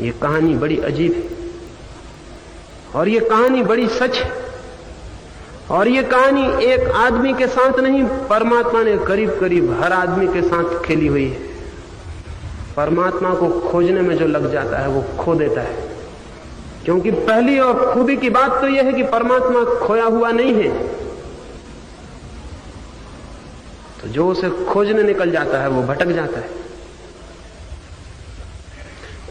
ये कहानी बड़ी अजीब है और ये कहानी बड़ी सच है। और ये कहानी एक आदमी के साथ नहीं, परमात्मा ने करीब करीब हर आदमी के साथ खेली हुई है। परमात्मा को खोजने में जो लग जाता है वो खो देता है, क्योंकि पहली और खूबी की बात तो यह है कि परमात्मा खोया हुआ नहीं है। तो जो उसे खोजने निकल जाता है वो भटक जाता है।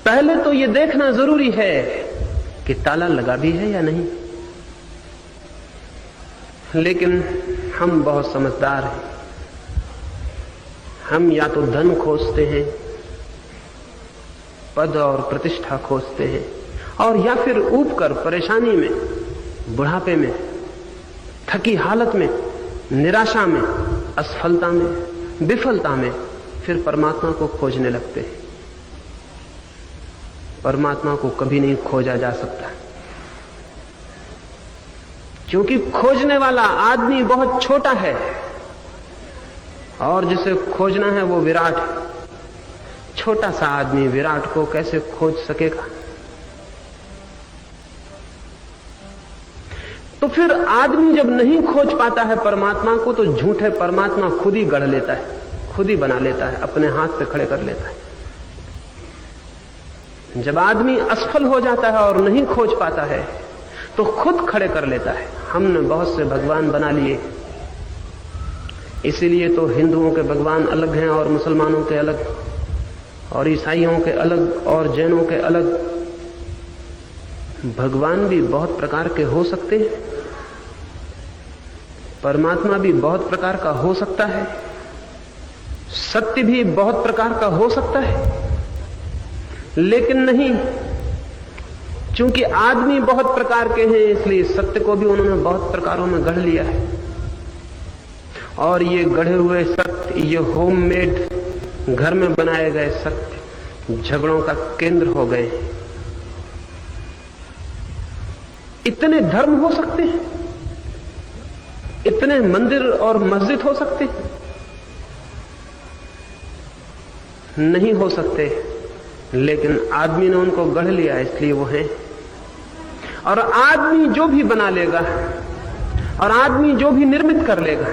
पहले तो ये देखना जरूरी है कि ताला लगा भी है या नहीं। लेकिन हम बहुत समझदार हैं। हम या तो धन खोजते हैं, पद और प्रतिष्ठा खोजते हैं, और या फिर ऊब कर परेशानी में, बुढ़ापे में, थकी हालत में, निराशा में, असफलता में, विफलता में फिर परमात्मा को खोजने लगते हैं। परमात्मा को कभी नहीं खोजा जा सकता, क्योंकि खोजने वाला आदमी बहुत छोटा है और जिसे खोजना है वो विराट है। छोटा सा आदमी विराट को कैसे खोज सकेगा? तो फिर आदमी जब नहीं खोज पाता है परमात्मा को, तो झूठे परमात्मा खुद ही गढ़ लेता है, खुद ही बना लेता है, अपने हाथ पे खड़े कर लेता है। जब आदमी असफल हो जाता है और नहीं खोज पाता है तो खुद खड़े कर लेता है। हमने बहुत से भगवान बना लिए, इसीलिए तो हिंदुओं के भगवान अलग हैं और मुसलमानों के अलग, और ईसाइयों के अलग और जैनों के अलग। भगवान भी बहुत प्रकार के हो सकते हैं, परमात्मा भी बहुत प्रकार का हो सकता है, सत्य भी बहुत प्रकार का हो सकता है। लेकिन नहीं, चूंकि आदमी बहुत प्रकार के हैं इसलिए सत्य को भी उन्होंने बहुत प्रकारों में गढ़ लिया है। और ये गढ़े हुए सत्य, ये होममेड घर में बनाए गए सत्य झगड़ों का केंद्र हो गए। इतने धर्म हो सकते हैं, इतने मंदिर और मस्जिद हो सकते हैं? नहीं हो सकते, लेकिन आदमी ने उनको गढ़ लिया इसलिए वो हैं। और आदमी जो भी बना लेगा, और आदमी जो भी निर्मित कर लेगा,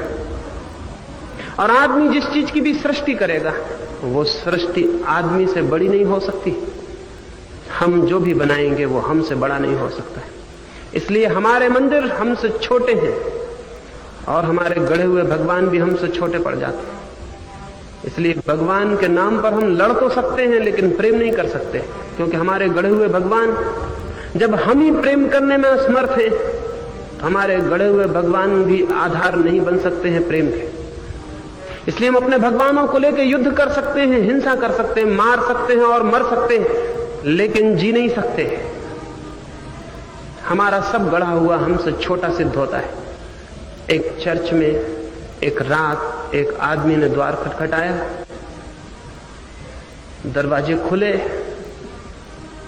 और आदमी जिस चीज की भी सृष्टि करेगा, वो सृष्टि आदमी से बड़ी नहीं हो सकती। हम जो भी बनाएंगे वो हमसे बड़ा नहीं हो सकता है। इसलिए हमारे मंदिर हमसे छोटे हैं और हमारे गढ़े हुए भगवान भी हमसे छोटे पड़ जाते हैं। इसलिए भगवान के नाम पर हम लड़ तो सकते हैं लेकिन प्रेम नहीं कर सकते, क्योंकि हमारे गढ़े हुए भगवान, जब हम ही प्रेम करने में असमर्थ हैं तो हमारे गढ़े हुए भगवान भी आधार नहीं बन सकते हैं प्रेम के। इसलिए हम अपने भगवानों को लेकर युद्ध कर सकते हैं, हिंसा कर सकते हैं, मार सकते हैं और मर सकते हैं, लेकिन जी नहीं सकते। हमारा सब गढ़ा हुआ हमसे छोटा सिद्ध होता है। एक चर्च में एक रात एक आदमी ने द्वार खटखटाया, दरवाजे खुले।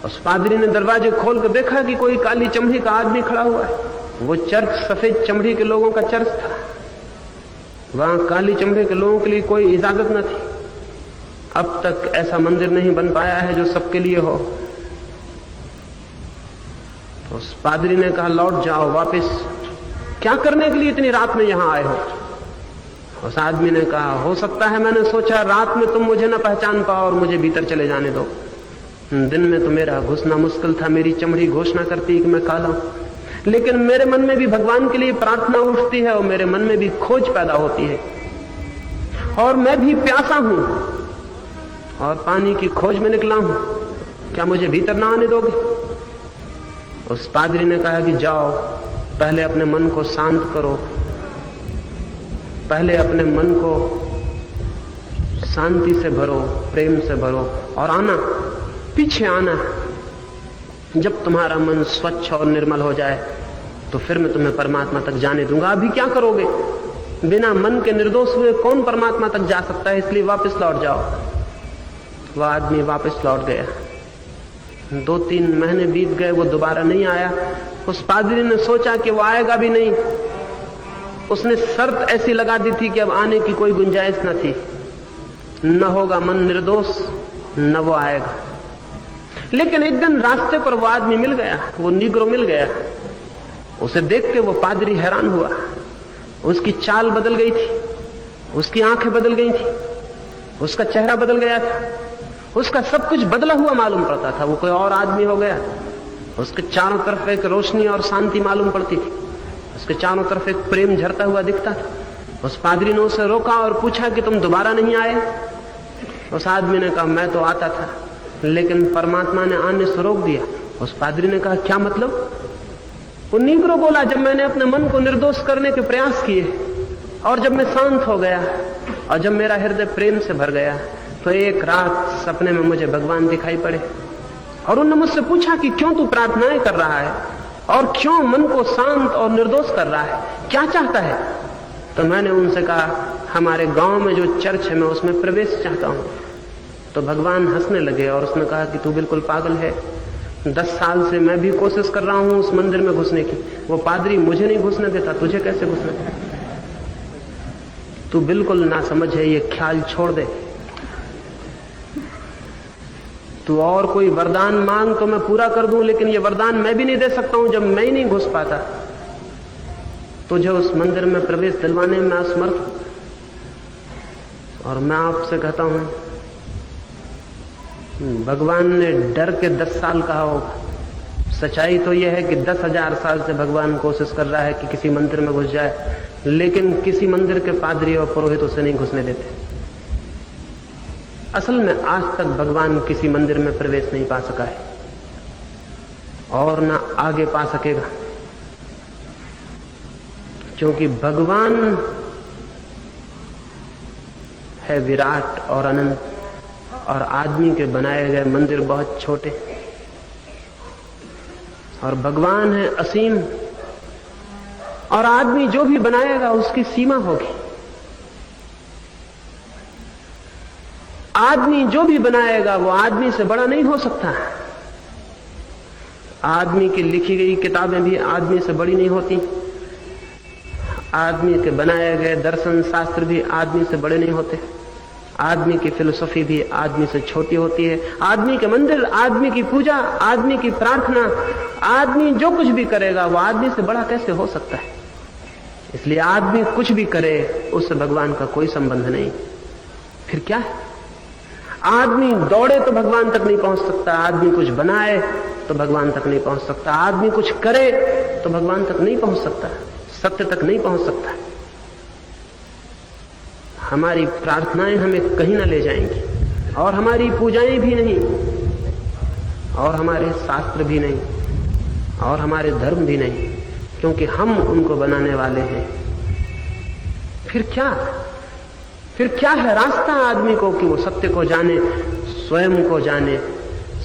उस पादरी ने दरवाजे खोल कर देखा कि कोई काली चमड़ी का आदमी खड़ा हुआ है। वो चर्च सफेद चमड़ी के लोगों का चर्च था, वहां काली चमड़ी के लोगों के लिए कोई इजाजत न थी। अब तक ऐसा मंदिर नहीं बन पाया है जो सबके लिए हो। तो उस पादरी ने कहा, लौट जाओ वापस, क्या करने के लिए इतनी रात में यहां आए हो? उस आदमी ने कहा, हो सकता है मैंने सोचा रात में तुम मुझे न पहचान पाओ और मुझे भीतर चले जाने दो। दिन में तो मेरा घुसना मुश्किल था, मेरी चमड़ी घोषणा करती है कि मैं काला हूं, लेकिन मेरे मन में भी भगवान के लिए प्रार्थना उठती है और मेरे मन में भी खोज पैदा होती है, और मैं भी प्यासा हूं और पानी की खोज में निकला हूं। क्या मुझे भीतर ना आने दोगे? उस पादरी ने कहा कि जाओ, पहले अपने मन को शांत करो, पहले अपने मन को शांति से भरो, प्रेम से भरो, और आना, पीछे आना। जब तुम्हारा मन स्वच्छ और निर्मल हो जाए तो फिर मैं तुम्हें परमात्मा तक जाने दूंगा। अभी क्या करोगे? बिना मन के निर्दोष हुए कौन परमात्मा तक जा सकता है? इसलिए वापस लौट जाओ। वह आदमी वापस लौट गया। 2-3 महीने बीत गए, वो दोबारा नहीं आया। उस पादरी ने सोचा कि वो आएगा भी नहीं। उसने शर्त ऐसी लगा दी थी कि अब आने की कोई गुंजाइश न थी, न होगा मन निर्दोष, न वो आएगा। लेकिन एक दिन रास्ते पर वो आदमी मिल गया, वो नीग्रो मिल गया। उसे देख के वो पादरी हैरान हुआ। उसकी चाल बदल गई थी, उसकी आंखें बदल गई थी, उसका चेहरा बदल गया था, उसका सब कुछ बदला हुआ मालूम पड़ता था। वो कोई और आदमी हो गया। उसके चारों तरफ एक रोशनी और शांति मालूम पड़ती थी, उसके चारों तरफ एक प्रेम झरता हुआ दिखता था। उस पादरी ने उसे रोका और पूछा कि तुम दोबारा नहीं आए? उस आदमी ने कहा मैं तो आता था, लेकिन परमात्मा ने आने से रोक दिया। उस पादरी ने कहा क्या मतलब? वो नीग्रो बोला, जब मैंने अपने मन को निर्दोष करने के प्रयास किए और जब मैं शांत हो गया और जब मेरा हृदय प्रेम से भर गया, तो एक रात सपने में मुझे भगवान दिखाई पड़े और उन्होंने मुझसे पूछा कि क्यों तू प्रार्थनाएं कर रहा है और क्यों मन को शांत और निर्दोष कर रहा है, क्या चाहता है? तो मैंने उनसे कहा हमारे गांव में जो चर्च है मैं उसमें प्रवेश चाहता हूं। तो भगवान हंसने लगे और उसने कहा कि तू बिल्कुल पागल है, 10 साल से मैं भी कोशिश कर रहा हूं उस मंदिर में घुसने की। वो पादरी मुझे नहीं घुसने देता, तुझे कैसे घुसने देता? तू बिल्कुल ना समझ है, ये ख्याल छोड़ दे। तू और कोई वरदान मांग तो मैं पूरा कर दूं, लेकिन ये वरदान मैं भी नहीं दे सकता हूं जब मैं ही नहीं घुस पाता। तुझे उस मंदिर में प्रवेश दिलवाने में असमर्थ हूं। और मैं आपसे कहता हूं भगवान ने डर के 10 साल कहा होगा। सच्चाई तो यह है कि 10,000 साल से भगवान कोशिश कर रहा है कि किसी मंदिर में घुस जाए, लेकिन किसी मंदिर के पादरी और पुरोहित उसे नहीं घुसने देते। असल में आज तक भगवान किसी मंदिर में प्रवेश नहीं पा सका है और ना आगे पा सकेगा, क्योंकि भगवान है विराट और अनंत और आदमी के बनाए गए मंदिर बहुत छोटे। और भगवान है असीम और आदमी जो भी बनाएगा उसकी सीमा होगी। आदमी जो भी बनाएगा वो आदमी से बड़ा नहीं हो सकता। आदमी की लिखी गई किताबें भी आदमी से बड़ी नहीं होती। आदमी के बनाए गए दर्शन शास्त्र भी आदमी से बड़े नहीं होते। आदमी की फिलोसफी भी आदमी से छोटी होती है। आदमी के मंदिर, आदमी की पूजा, आदमी की प्रार्थना, आदमी जो कुछ भी करेगा वो आदमी से बड़ा कैसे हो सकता है? इसलिए आदमी कुछ भी करे उससे भगवान का कोई संबंध नहीं। फिर क्या है? आदमी दौड़े तो भगवान तक नहीं पहुंच सकता, आदमी कुछ बनाए तो भगवान तक नहीं पहुंच सकता, आदमी कुछ करे तो भगवान तक नहीं पहुंच सकता, सत्य तक नहीं पहुंच सकता। हमारी प्रार्थनाएं हमें कहीं ना ले जाएंगी और हमारी पूजाएं भी नहीं और हमारे शास्त्र भी नहीं और हमारे धर्म भी नहीं, क्योंकि हम उनको बनाने वाले हैं। फिर क्या है रास्ता आदमी को कि वो सत्य को जाने, स्वयं को जाने,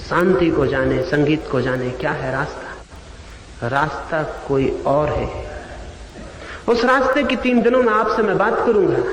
शांति को जाने, संगीत को जाने? क्या है रास्ता? रास्ता कोई और है। उस रास्ते की 3 दिनों में आपसे मैं बात करूंगा।